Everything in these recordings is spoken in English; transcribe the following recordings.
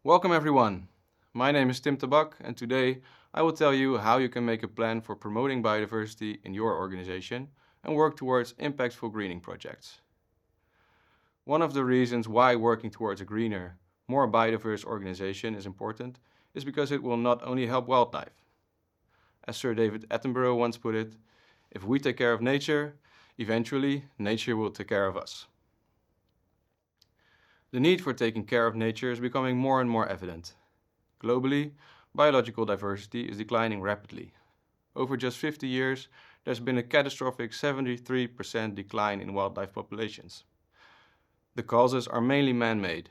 Welcome everyone. My name is Tim Tabak and today I will tell you how you can make a plan for promoting biodiversity in your organization and work towards impactful greening projects. One of the reasons why working towards a greener, more biodiverse organization is important is because it will not only help wildlife. As Sir David Attenborough once put it, if we take care of nature, eventually nature will take care of us. The need for taking care of nature is becoming more and more evident. Globally, biological diversity is declining rapidly. Over just 50 years, there's been a catastrophic 73% decline in wildlife populations. The causes are mainly man-made.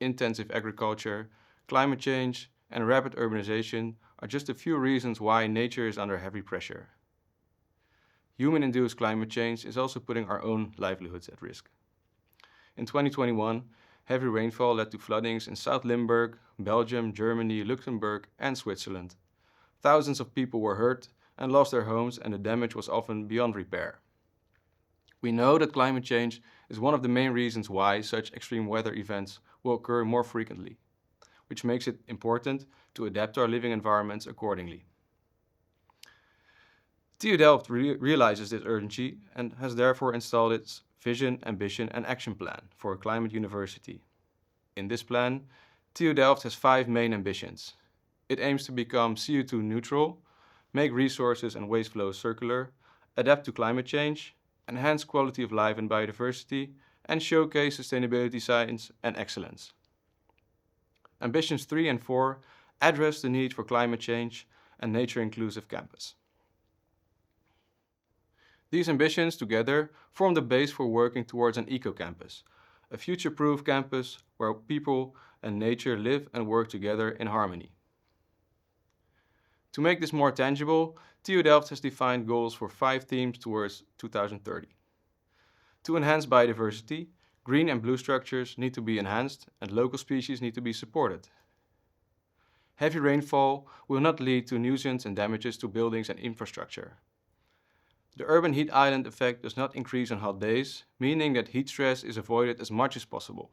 Intensive agriculture, climate change, and rapid urbanization are just a few reasons why nature is under heavy pressure. Human-induced climate change is also putting our own livelihoods at risk. In 2021, heavy rainfall led to floodings in South Limburg, Belgium, Germany, Luxembourg, and Switzerland. Thousands of people were hurt and lost their homes, and the damage was often beyond repair. We know that climate change is one of the main reasons why such extreme weather events will occur more frequently, which makes it important to adapt our living environments accordingly. TU Delft realizes this urgency and has therefore installed its Vision, Ambition and Action Plan for a Climate University. In this plan, TU Delft has 5 main ambitions. It aims to become CO2 neutral, make resources and waste flows circular, adapt to climate change, enhance quality of life and biodiversity, and showcase sustainability science and excellence. Ambitions 3 and 4 address the need for climate change and nature-inclusive campus. These ambitions together form the base for working towards an eco-campus, a future-proof campus where people and nature live and work together in harmony. To make this more tangible, TU Delft has defined goals for 5 themes towards 2030. To enhance biodiversity, green and blue structures need to be enhanced and local species need to be supported. Heavy rainfall will not lead to nuisance and damages to buildings and infrastructure. The urban heat island effect does not increase on hot days, meaning that heat stress is avoided as much as possible.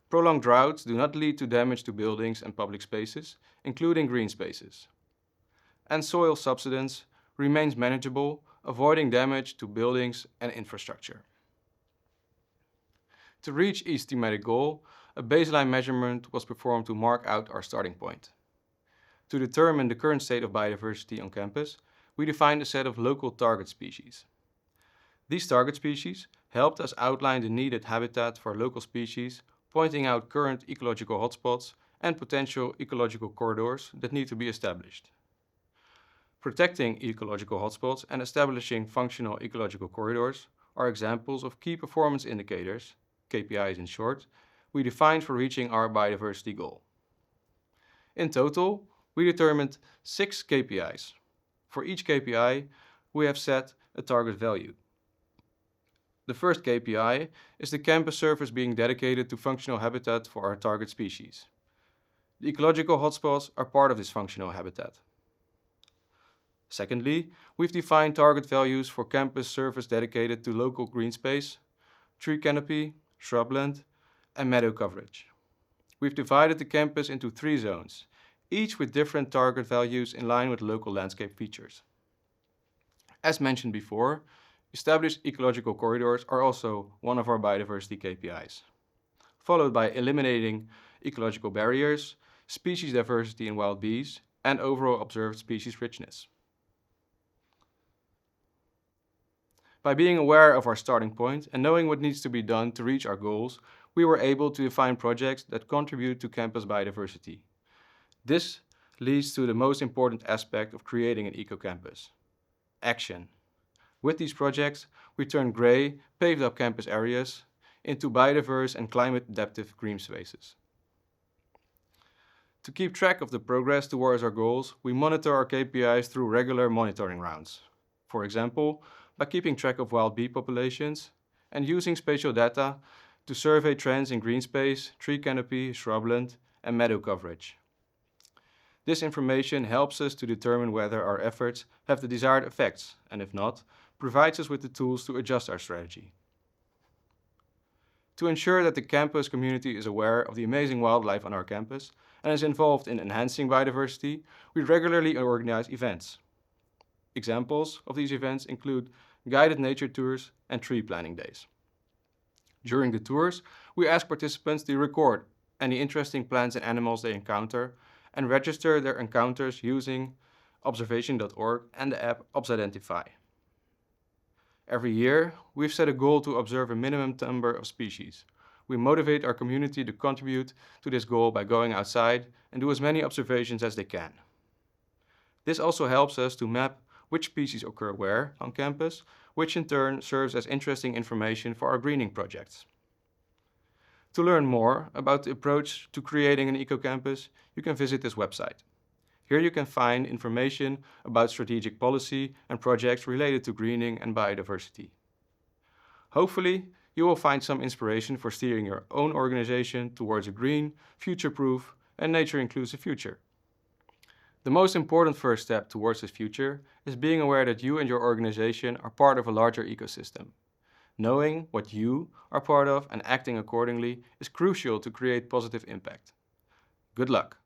Prolonged droughts do not lead to damage to buildings and public spaces, including green spaces. And soil subsidence remains manageable, avoiding damage to buildings and infrastructure. To reach each thematic goal, a baseline measurement was performed to mark out our starting point. To determine the current state of biodiversity on campus, we defined a set of local target species. These target species helped us outline the needed habitat for local species, pointing out current ecological hotspots and potential ecological corridors that need to be established. Protecting ecological hotspots and establishing functional ecological corridors are examples of key performance indicators, KPIs in short, we defined for reaching our biodiversity goal. In total, we determined 6 KPIs. For each KPI, we have set a target value. The first KPI is the campus surface being dedicated to functional habitat for our target species. The ecological hotspots are part of this functional habitat. Secondly, we've defined target values for campus surface dedicated to local green space, tree canopy, shrubland, and meadow coverage. We've divided the campus into 3 zones, each with different target values in line with local landscape features. As mentioned before, established ecological corridors are also one of our biodiversity KPIs, followed by eliminating ecological barriers, species diversity in wild bees, and overall observed species richness. By being aware of our starting point and knowing what needs to be done to reach our goals, we were able to define projects that contribute to campus biodiversity. This leads to the most important aspect of creating an eco-campus: action. With these projects, we turn grey, paved-up campus areas into biodiverse and climate-adaptive green spaces. To keep track of the progress towards our goals, we monitor our KPIs through regular monitoring rounds. For example, by keeping track of wild bee populations and using spatial data to survey trends in green space, tree canopy, shrubland, and meadow coverage. This information helps us to determine whether our efforts have the desired effects, and if not, provides us with the tools to adjust our strategy. To ensure that the campus community is aware of the amazing wildlife on our campus and is involved in enhancing biodiversity, we regularly organize events. Examples of these events include guided nature tours and tree planting days. During the tours, we ask participants to record any interesting plants and animals they encounter and register their encounters using observation.org and the app ObsIdentify. Every year, we've set a goal to observe a minimum number of species. We motivate our community to contribute to this goal by going outside and do as many observations as they can. This also helps us to map which species occur where on campus, which in turn serves as interesting information for our greening projects. To learn more about the approach to creating an eco-campus, you can visit this website. Here you can find information about strategic policy and projects related to greening and biodiversity. Hopefully, you will find some inspiration for steering your own organization towards a green, future-proof, and nature-inclusive future. The most important first step towards this future is being aware that you and your organization are part of a larger ecosystem. Knowing what you are part of and acting accordingly is crucial to create positive impact. Good luck!